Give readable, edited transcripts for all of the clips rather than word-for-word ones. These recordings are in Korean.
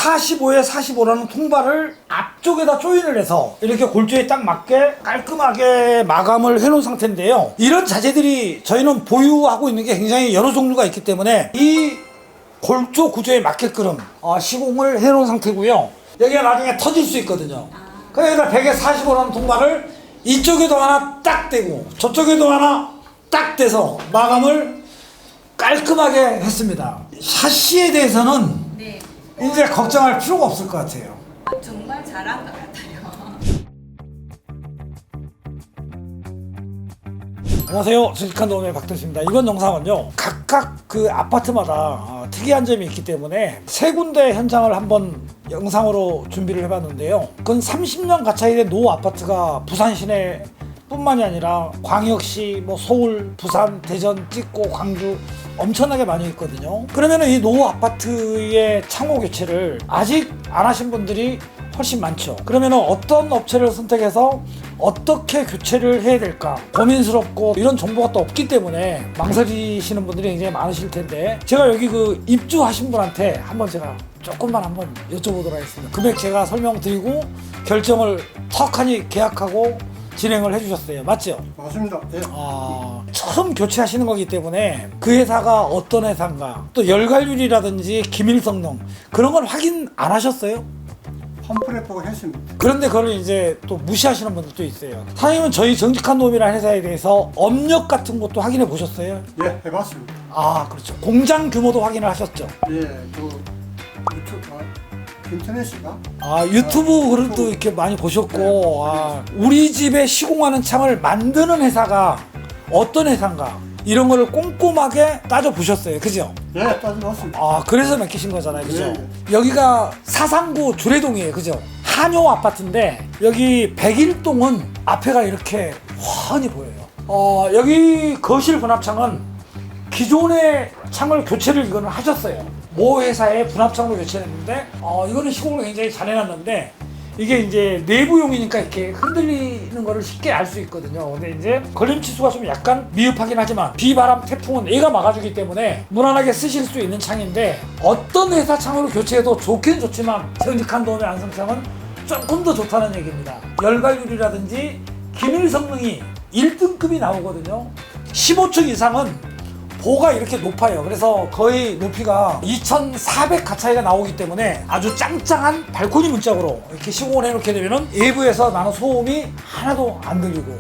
45에 45라는 통발을 앞쪽에다 조인을 해서 이렇게 골조에 딱 맞게 깔끔하게 마감을 해놓은 상태인데요. 이런 자재들이 저희는 보유하고 있는 게 굉장히 여러 종류가 있기 때문에 이 골조 구조에 맞게끔 시공을 해놓은 상태고요. 여기가 나중에 터질 수 있거든요. 그러니까 100에 45라는 통발을 이쪽에도 하나 딱 대고 저쪽에도 하나 딱 대서 마감을 깔끔하게 했습니다. 샤시에 대해서는 네. 이제 걱정할 필요가 없을 것 같아요. 정말 잘한 것 같아요. 안녕하세요. 정직한 도움의 박대수입니다. 이번 영상은요, 각각 그 아파트마다 특이한 점이 있기 때문에 세 군데 현장을 한번 영상으로 준비를 해봤는데요. 그건 30년 가까이 된 노후 아파트가 부산 시내 뿐만이 아니라 광역시, 서울, 부산, 대전, 찍고, 광주 엄청나게 많이 있거든요. 그러면 이 노후 아파트의 창호 교체를 아직 안 하신 분들이 훨씬 많죠. 그러면 어떤 업체를 선택해서 어떻게 교체를 해야 될까 고민스럽고 이런 정보가 또 없기 때문에 망설이시는 분들이 굉장히 많으실 텐데, 제가 여기 그 입주하신 분한테 한번 제가 조금만 한번 여쭤보도록 하겠습니다. 금액 제가 설명드리고 결정을 턱하니 계약하고 진행을 해주셨어요. 맞죠? 맞습니다. 예. 처음 교체하시는 거기 때문에 그 회사가 어떤 회사인가, 또 열갈률이라든지 기밀 성능 그런 건 확인 안 하셨어요? 팜플렛 보고 했습니다. 그런데 그걸 이제 또 무시하시는 분들도 있어요. 사장님은 저희 정직한 도움이라는 회사에 대해서 업력 같은 것도 확인해 보셨어요? 예, 해봤습니다. 그렇죠. 공장 규모도 확인을 하셨죠? 예, 그 유튜브, 인터넷인가? 유튜브 글도 이렇게 많이 보셨고, 우리 집에 시공하는 창을 만드는 회사가 어떤 회사인가 이런 거를 꼼꼼하게 따져보셨어요. 그죠? 예, 따져봤습니다. 그래서 맡기신 거잖아요. 그죠? 예. 여기가 사상구 주례동이에요. 그죠? 한효 아파트인데 여기 101동은 앞에가 이렇게 훤히 보여요. 여기 거실 분합창은 기존의 창을 교체를 이거는 하셨어요. 모 회사의 분합창으로 교체했는데 이거는 시공을 굉장히 잘 해놨는데, 이게 이제 내부용이니까 이렇게 흔들리는 거를 쉽게 알 수 있거든요. 근데 이제 걸림치수가 좀 약간 미흡하긴 하지만 비바람, 태풍은 얘가 막아주기 때문에 무난하게 쓰실 수 있는 창인데, 어떤 회사 창으로 교체해도 좋긴 좋지만 정직한 도움의 안성창은 조금 더 좋다는 얘기입니다. 열갈률이라든지 기밀 성능이 1등급이 나오거든요. 15층 이상은 보가 이렇게 높아요. 그래서 거의 높이가 2,400 가차이가 나오기 때문에 아주 짱짱한 발코니 문짝으로 이렇게 시공을 해놓게 되면은 외부에서 나는 소음이 하나도 안 들리고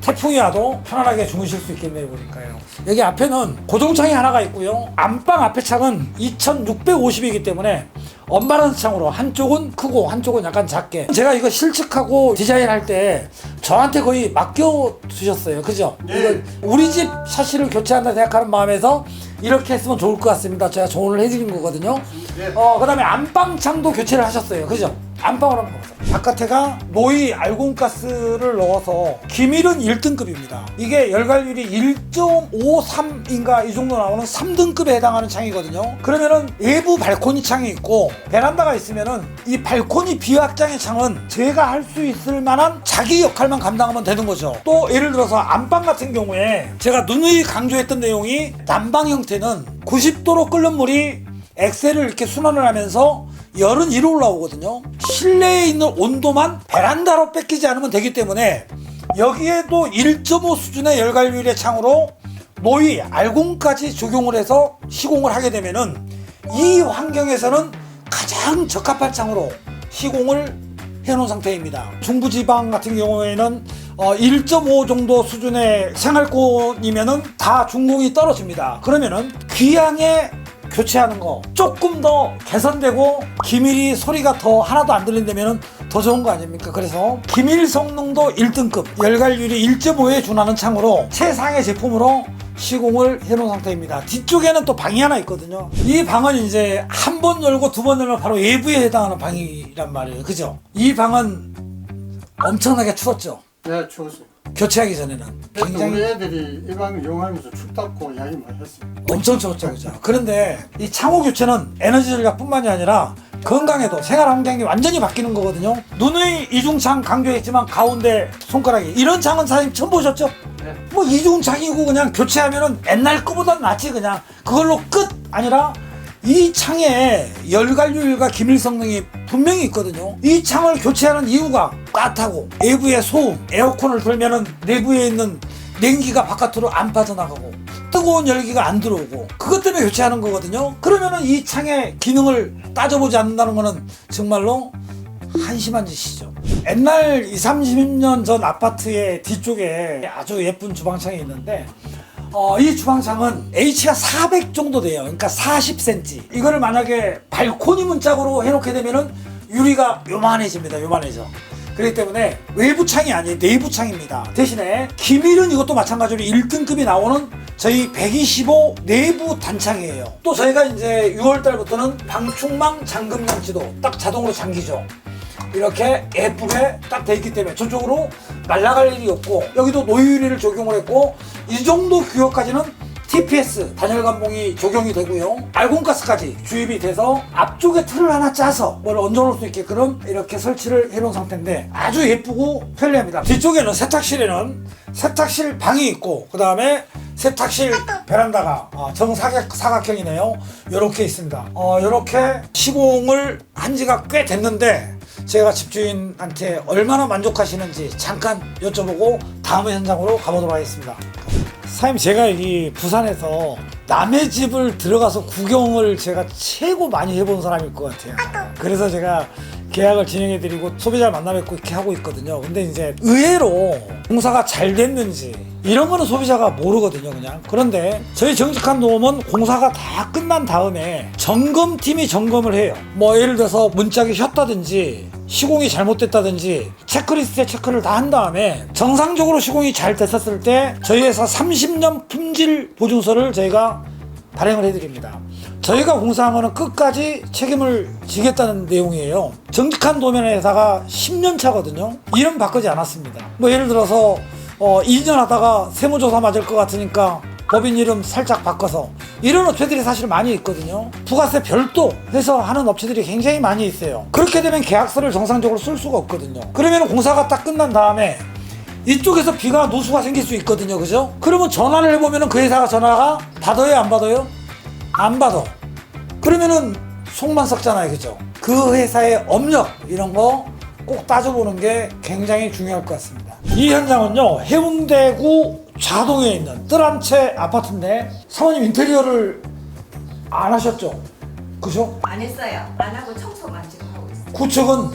태풍이 와도 편안하게 주무실 수 있겠네요. 보니까요. 여기 앞에는 고정창이 하나가 있고요. 안방 앞에 창은 2,650이기 때문에 언밸런스 창으로 한쪽은 크고 한쪽은 약간 작게, 제가 이거 실측하고 디자인할 때 저한테 거의 맡겨두셨어요. 그죠? 네. 이거 우리 집 샤시를 교체한다 생각하는 마음에서 이렇게 했으면 좋을 것 같습니다. 제가 조언을 해드린 거거든요. 네. 그 다음에 안방창도 교체를 하셨어요. 그죠? 안방으로 한번 보세요. 바깥에가 노이 알곤가스를 넣어서 기밀은 1등급입니다. 이게 열갈률이 1.53인가 이 정도 나오는 3등급에 해당하는 창이거든요. 그러면은 외부 발코니 창이 있고 베란다가 있으면은 이 발코니 비확장의 창은 제가 할 수 있을 만한 자기 역할만 감당하면 되는 거죠. 또 예를 들어서 안방 같은 경우에 제가 누누이 강조했던 내용이, 난방 형태는 90도로 끓는 물이 엑셀을 이렇게 순환을 하면서 열은 위로 올라오거든요. 실내에 있는 온도만 베란다로 뺏기지 않으면 되기 때문에 여기에도 1.5 수준의 열갈률의 창으로 노이 알공까지 적용을 해서 시공을 하게 되면은 이 환경에서는 가장 적합한 창으로 시공을 해놓은 상태입니다. 중부지방 같은 경우에는 1.5 정도 수준의 생활권이면은 다 준공이 떨어집니다. 그러면은 귀향에 교체하는 거 조금 더 개선되고 기밀이 소리가 더 하나도 안 들린다면 더 좋은 거 아닙니까? 그래서 기밀 성능도 1등급, 열갈률이 1.5에 준하는 창으로 최상의 제품으로 시공을 해놓은 상태입니다. 뒤쪽에는 또 방이 하나 있거든요. 이 방은 이제 한 번 열고 두 번 열면 바로 외부에 해당하는 방이란 말이에요. 그죠? 이 방은 엄청나게 추웠죠? 네, 추웠어요. 교체하기 전에는 우리 굉장히 애들이 이 방을 이용하면서 춥다고 이야기 많이 했어요. 엄청 추웠죠. 그죠? 그런데 이 창호 교체는 에너지 절약뿐만이 아니라 건강에도, 생활 환경이 완전히 바뀌는 거거든요. 누누이 이중창 강조했지만 가운데 손가락이, 이런 창은 사장님 처음 보셨죠? 네. 이중창이고 그냥 교체하면은 옛날 거보다 낫지. 그냥 그걸로 끝! 아니라 이 창에 열관율과 기밀 성능이 분명히 있거든요. 이 창을 교체하는 이유가 따뜻하고 내부의 소음, 에어컨을 돌면은 내부에 있는 냉기가 바깥으로 안 빠져나가고 뜨거운 열기가 안 들어오고 그것 때문에 교체하는 거거든요. 그러면은 이 창의 기능을 따져보지 않는다는 거는 정말로 한심한 짓이죠. 옛날 20, 30년 전 아파트의 뒤쪽에 아주 예쁜 주방창이 있는데 이 주방창은 H가 400 정도 돼요. 그러니까 40cm. 이거를 만약에 발코니 문짝으로 해놓게 되면은 유리가 요만해집니다. 요만해져. 그렇기 때문에 외부 창이 아니에요. 내부 창입니다. 대신에 기밀은 이것도 마찬가지로 1등급이 나오는 저희 125 내부 단창이에요. 또 저희가 이제 6월달부터는 방충망 잠금 장치도 딱 자동으로 잠기죠. 이렇게 예쁘게 딱 돼 있기 때문에 저쪽으로 날아갈 일이 없고, 여기도 노유리를 적용을 했고, 이 정도 규격까지는 TPS 단열 감봉이 적용이 되고요. 알공가스까지 주입이 돼서 앞쪽에 틀을 하나 짜서 뭘 얹어놓을 수 있게끔 이렇게 설치를 해놓은 상태인데 아주 예쁘고 편리합니다. 뒤쪽에는 세탁실에는 세탁실 방이 있고, 그 다음에 세탁실 베란다가 정사각형이네요. 이렇게 있습니다. 이렇게 시공을 한 지가 꽤 됐는데 제가 집주인한테 얼마나 만족하시는지 잠깐 여쭤보고 다음 현장으로 가보도록 하겠습니다. 사장님, 제가 여기 부산에서 남의 집을 들어가서 구경을 제가 최고 많이 해본 사람일 것 같아요. 그래서 제가 계약을 진행해드리고 소비자를 만나 뵙고 이렇게 하고 있거든요. 근데 이제 의외로 공사가 잘 됐는지 이런 거는 소비자가 모르거든요, 그냥. 그런데 저희 정직한 도움은 공사가 다 끝난 다음에 점검팀이 점검을 해요. 뭐 예를 들어서 문짝이 휘었다든지 시공이 잘못됐다든지 체크리스트에 체크를 다 한 다음에 정상적으로 시공이 잘 됐었을 때 저희 회사 30년 품질 보증서를 저희가 발행을 해드립니다. 저희가 공사한 거는 끝까지 책임을 지겠다는 내용이에요. 정직한 도면 회사가 10년 차거든요. 이름 바꾸지 않았습니다. 뭐 예를 들어서 2년 하다가 세무조사 맞을 것 같으니까 법인 이름 살짝 바꿔서, 이런 업체들이 사실 많이 있거든요. 부가세 별도 해서 하는 업체들이 굉장히 많이 있어요. 그렇게 되면 계약서를 정상적으로 쓸 수가 없거든요. 그러면 공사가 딱 끝난 다음에 이쪽에서 비가 누수가 생길 수 있거든요. 그죠? 그러면 전화를 해보면 그 회사가 전화가 받아요, 안 받아요? 안 받아. 그러면은 속만 썩잖아요. 그죠? 그 회사의 업력 이런 거 꼭 따져보는 게 굉장히 중요할 것 같습니다. 이 현장은요, 해운대구 자동에 있는 뜰 한 채 아파트인데 사모님 인테리어를 안 하셨죠? 그죠? 안 했어요. 안 하고 청소만 지금 하고 있어요. 구축은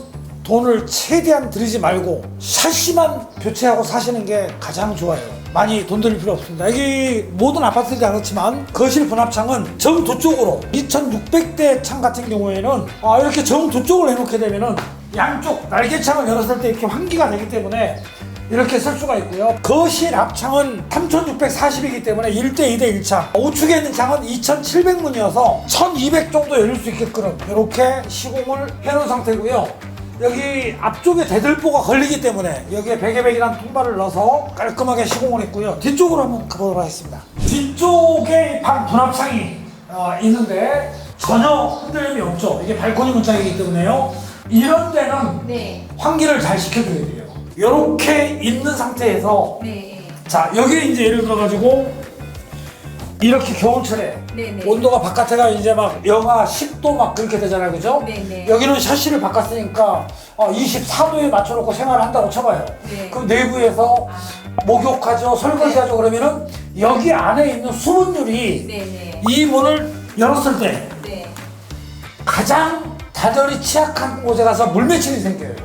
돈을 최대한 들이지 말고 샤시만 교체하고 사시는 게 가장 좋아요. 많이 돈 들일 필요 없습니다. 여기 모든 아파트들이 다 그렇지만 거실 분합창은 정 두 쪽으로 2600대 창 같은 경우에는 이렇게 정 두 쪽을 해놓게 되면은 양쪽 날개창을 열었을 때 이렇게 환기가 되기 때문에 이렇게 쓸 수가 있고요. 거실 앞창은 3640이기 때문에 1대 2대 1창, 우측에 있는 창은 2700문이어서 1200 정도 열릴 수 있게끔 이렇게 시공을 해놓은 상태고요. 여기 앞쪽에 대들보가 걸리기 때문에 여기에 베개백이라는 통발을 넣어서 깔끔하게 시공을 했고요. 뒤쪽으로 한번 가보도록 하겠습니다. 뒤쪽에 방 분합창이 있는데 전혀 흔들림이 없죠. 이게 발코니 문짝이기 때문에요. 이런 데는 네. 환기를 잘 시켜줘야 돼요. 이렇게 있는 상태에서 네. 자, 여기에 이제 예를 들어가지고 이렇게 겨울철에 네네. 온도가 바깥에가 이제 막 영하 10도 막 그렇게 되잖아요. 그죠? 네네. 여기는 샤시를 바꿨으니까 24도에 맞춰놓고 생활을 한다고 쳐봐요. 네. 그럼 내부에서 목욕하죠, 설거지하죠. 그러면은 여기 안에 있는 수분율이 네네. 이 문을 열었을 때 네. 가장 다전이 취약한 곳에 가서 물맺힘이 생겨요.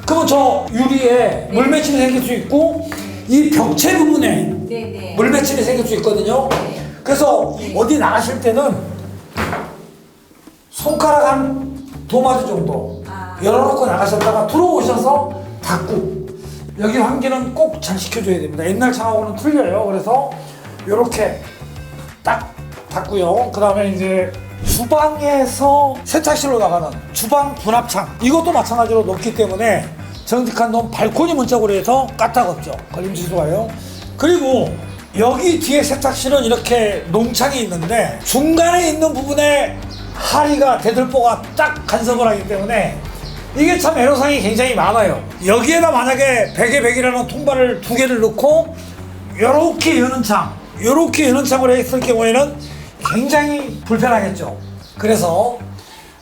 그러면 저 유리에 물맺힘이 생길 수 있고 이 벽체 부분에 네네. 물맺힘이 생길 수 있거든요. 네. 그래서 네. 어디 나가실 때는 손가락 한 2마디 정도 열어놓고 나가셨다가 들어오셔서 닫고, 여기 환기는 꼭 잘 시켜줘야 됩니다. 옛날 창하고는 틀려요. 그래서 이렇게 딱 닫고요. 그 다음에 이제 주방에서 세탁실로 나가는 주방 분합창, 이것도 마찬가지로 높기 때문에 정직한 놈 발코니 문짝으로 해서 까딱없죠. 걸림지수가요. 그리고 여기 뒤에 세탁실은 이렇게 농창이 있는데 중간에 있는 부분에 하리가 대들보가 딱 간섭을 하기 때문에 이게 참 애로사항이 굉장히 많아요. 여기에다 만약에 베개백이라는 통발을 2개를 넣고 요렇게 여는 창, 요렇게 여는 창을 했을 경우에는 굉장히 불편하겠죠. 그래서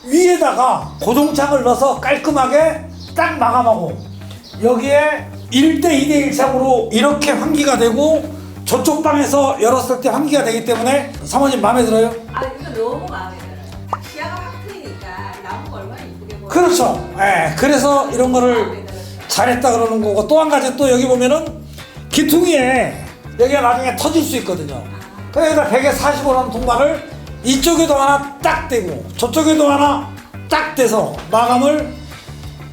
위에다가 고정창을 넣어서 깔끔하게 딱 마감하고 여기에 1대 2대 1창으로 이렇게 환기가 되고 저쪽 방에서 열었을 때 환기가 되기 때문에 사모님 마음에 들어요? 아 이거 너무 마음에 들어요. 시야가 확 트이니까 나무가 얼마나 이쁘게 보여요. 그렇죠. 예, 그래서 이런 거를 잘했다 그러는 거고 또 한 가지 또 여기 보면은 기퉁이에 여기가 나중에 터질 수 있거든요. 그래서 100에 45라는 통발을 이쪽에도 하나 딱 대고 저쪽에도 하나 딱 대서 마감을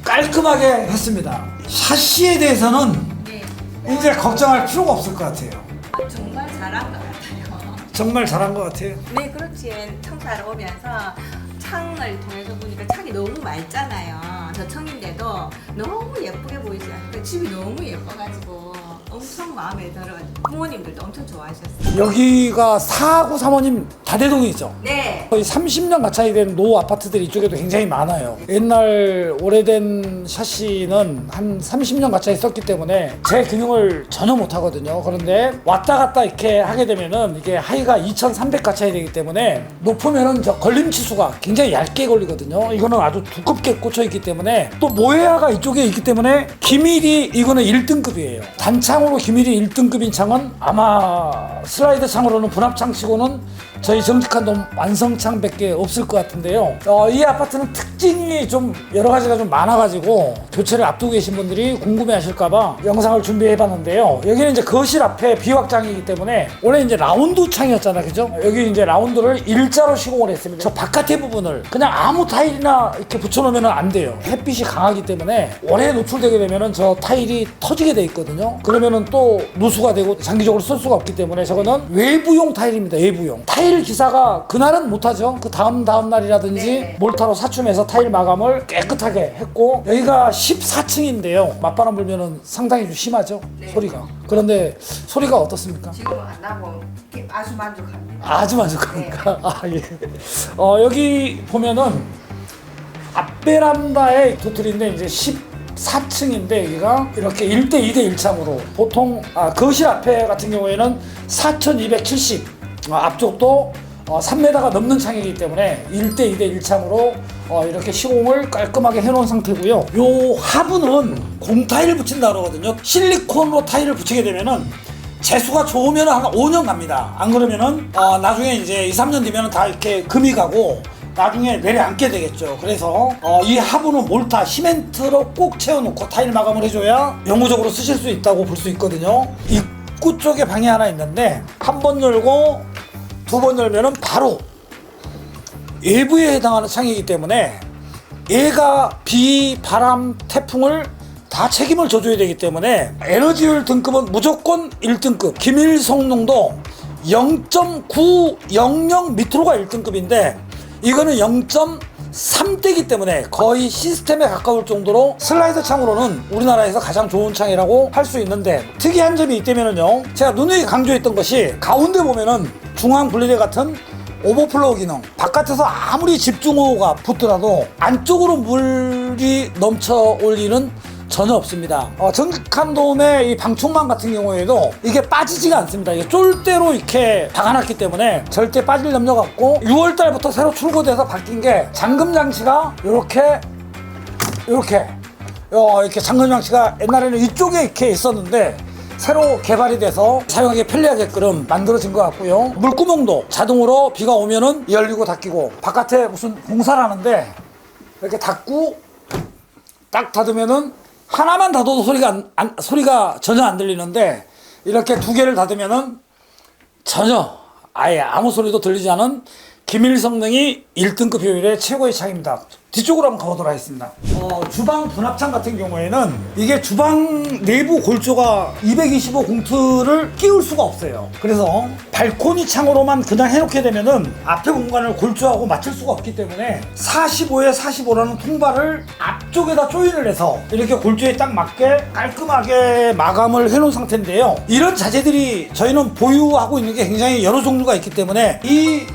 깔끔하게 했습니다. 샤시에 대해서는 네. 이제 걱정할 필요가 없을 것 같아요. 정말 잘한 것 같아요. 정말 잘한 것 같아요. 네, 그렇지. 청소하러 오면서 창을 통해서 보니까 창이 너무 맑잖아요. 저 청인데도 너무 예쁘게 보이지 않아요. 집이 너무 예뻐가지고 엄청 마음에 들어가지고 부모님들도 엄청 좋아하셨어요. 여기가 사구 사모님 다대동이죠. 네. 거의 30년 가까이 된 노 아파트들이 이쪽에도 굉장히 많아요. 옛날 오래된 샤시는 한 30년 가까이 썼기 때문에 제 기능을 전혀 못 하거든요. 그런데 왔다 갔다 이렇게 하게 되면은 이게 하이가 2300 가까이 되기 때문에 높으면은 저 걸림치수가 굉장히 얇게 걸리거든요. 이거는 아주 두껍게 꽂혀 있기 때문에 또 모해화가 이쪽에 있기 때문에 기밀이 이거는 1등급이에요. 단창으로 기밀이 1등급인 창은 아마 슬라이드 창으로는 분합창 치고는 저희 정직한 돔 완성창밖에 없을 것 같은데요. 이 아파트는 특징이 좀 여러 가지가 좀 많아가지고 교체를 앞두고 계신 분들이 궁금해하실까봐 영상을 준비해봤는데요. 여기는 이제 거실 앞에 비확장이기 때문에 원래 이제 라운드 창이었잖아, 그죠? 여기 이제 라운드를 일자로 시공을 했습니다. 저 바깥의 부분을 그냥 아무 타일이나 이렇게 붙여놓으면 안 돼요. 햇빛이 강하기 때문에 오래 노출되게 되면은 저 타일이 터지게 돼 있거든요. 그러면은 또 누수가 되고 장기적으로 쓸 수가 없기 때문에 저거는 외부용 타일입니다. 외부용. 타일 기사가 그날은 못하죠. 그 다음 날이라든지 네. 몰타로 사춤해서 타일 마감을 깨끗하게 했고 여기가 14층인데요. 맞바람 불면은 상당히 좀 심하죠. 네. 소리가. 그런데 소리가 어떻습니까? 지금은 안 나고 아주 만족합니다. 아주 만족합니까? 아, 예. 여기 보면은 앞베란다의 도틀인데 이제 14층인데 여기가 이렇게 1대 2대 1창으로 보통 거실 앞에 같은 경우에는 4270 앞쪽도 3m가 넘는 창이기 때문에 1대 2대 1창으로 이렇게 시공을 깔끔하게 해놓은 상태고요. 요 하부는 공타일을 붙인다 그러거든요. 실리콘으로 타일을 붙이게 되면은 재수가 좋으면 한 5년 갑니다. 안 그러면은 나중에 이제 2, 3년 뒤면은 다 이렇게 금이 가고 나중에 내려앉게 되겠죠. 그래서 이 하부는 몰타, 시멘트로 꼭 채워놓고 타일 마감을 해줘야 영구적으로 쓰실 수 있다고 볼 수 있거든요. 입구 쪽에 방이 하나 있는데 한 번 열고 두 번 열면은 바로 외부에 해당하는 창이기 때문에 얘가 비, 바람, 태풍을 다 책임을 져줘야 되기 때문에 에너지율 등급은 무조건 1등급, 기밀 성능도 0.900 밑으로가 1등급인데 이거는 0.3대이기 때문에 거의 시스템에 가까울 정도로 슬라이드 창으로는 우리나라에서 가장 좋은 창이라고 할 수 있는데 특이한 점이 있다면요, 제가 누누이 강조했던 것이 가운데 보면은 중앙 분리대 같은 오버플로우 기능, 바깥에서 아무리 집중호우가 붙더라도 안쪽으로 물이 넘쳐 올 일은 전혀 없습니다. 정직한 돔의 이 방충망 같은 경우에도 이게 빠지지가 않습니다. 이게 쫄대로 이렇게 박아놨기 때문에 절대 빠질 염려가 없고 6월달부터 새로 출고돼서 바뀐 게 잠금 장치가 이렇게 잠금 장치가 옛날에는 이쪽에 이렇게 있었는데 새로 개발이 돼서 사용하기 편리하게끔 만들어진 것 같고요. 물구멍도 자동으로 비가 오면은 열리고 닫히고 바깥에 무슨 공사를 하는데 이렇게 닫고 딱 닫으면은 하나만 닫아도 소리가 전혀 안 들리는데 이렇게 두 개를 닫으면은 전혀 아예 아무 소리도 들리지 않은 기밀 성능이 1등급 효율의 최고의 창입니다. 뒤쪽으로 한번 가보도록 하겠습니다. 주방 분합창 같은 경우에는 이게 주방 내부 골조가 225 공트를 끼울 수가 없어요. 그래서 발코니 창으로만 그냥 해놓게 되면은 앞에 공간을 골조하고 맞출 수가 없기 때문에 45에 45라는 통발을 앞쪽에다 조인을 해서 이렇게 골조에 딱 맞게 깔끔하게 마감을 해놓은 상태인데요. 이런 자재들이 저희는 보유하고 있는 게 굉장히 여러 종류가 있기 때문에 이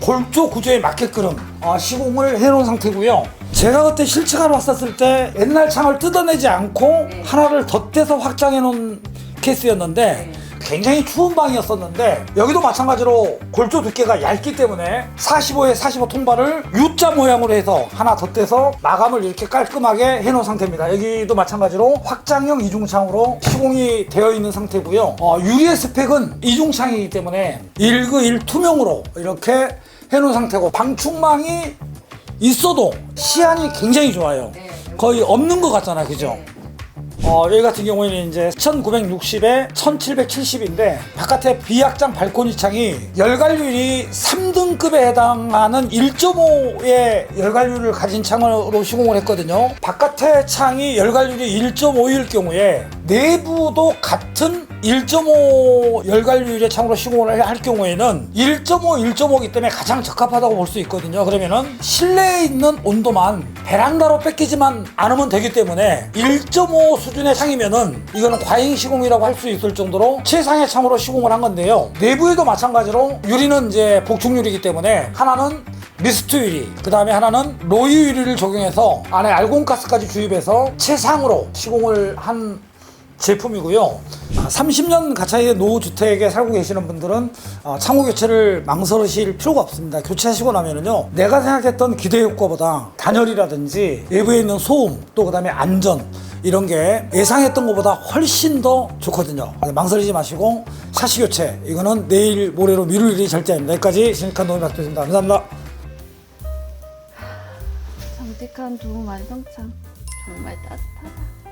골조 구조에 맞게끔 시공을 해놓은 상태고요. 제가 그때 실측하러 왔었을 때 옛날 창을 뜯어내지 않고 하나를 덧대서 확장해 놓은 케이스였는데 굉장히 추운 방이었었는데 여기도 마찬가지로 골조 두께가 얇기 때문에 45에 45 통발을 U자 모양으로 해서 하나 덧대서 마감을 이렇게 깔끔하게 해놓은 상태입니다. 여기도 마찬가지로 확장형 이중창으로 시공이 되어 있는 상태고요. 유리의 스펙은 이중창이기 때문에 1그1 투명으로 이렇게 해놓은 상태고 방충망이 있어도 시안이 굉장히 좋아요. 네. 거의 없는 것 같잖아요, 그죠? 여기 같은 경우에는 이제 1960에 1770인데 바깥에 비약장 발코니 창이 열갈률이 3등급에 해당하는 1.5의 열갈률을 가진 창으로 시공을 했거든요. 바깥에 창이 열갈률이 1.5일 경우에 내부도 같은 1.5 열갈률의 창으로 시공을 할 경우에는 1.5기 때문에 가장 적합하다고 볼 수 있거든요. 그러면은 실내에 있는 온도만 베란다로 뺏기지만 않으면 되기 때문에 1.5 수준의 창이면은 이거는 과잉 시공이라고 할 수 있을 정도로 최상의 창으로 시공을 한 건데요. 내부에도 마찬가지로 유리는 이제 복층유리이기 때문에 하나는 미스트 유리, 그 다음에 하나는 로유 유리를 적용해서 안에 알곤가스까지 주입해서 최상으로 시공을 한 제품이고요. 30년 가까이의 노후주택에 살고 계시는 분들은 창호 교체를 망설이실 필요가 없습니다. 교체하시고 나면은요, 내가 생각했던 기대 효과보다 단열이라든지 외부에 있는 소음, 또 그 다음에 안전, 이런 게 예상했던 것보다 훨씬 더 좋거든요. 망설이지 마시고 샤시 교체, 이거는 내일 모레로 미룰 일이 절대 아닙니다. 여기까지 신익한 도움이 받겠습니다. 감사합니다. 정직한 좋은 완성창 정말 따뜻하다.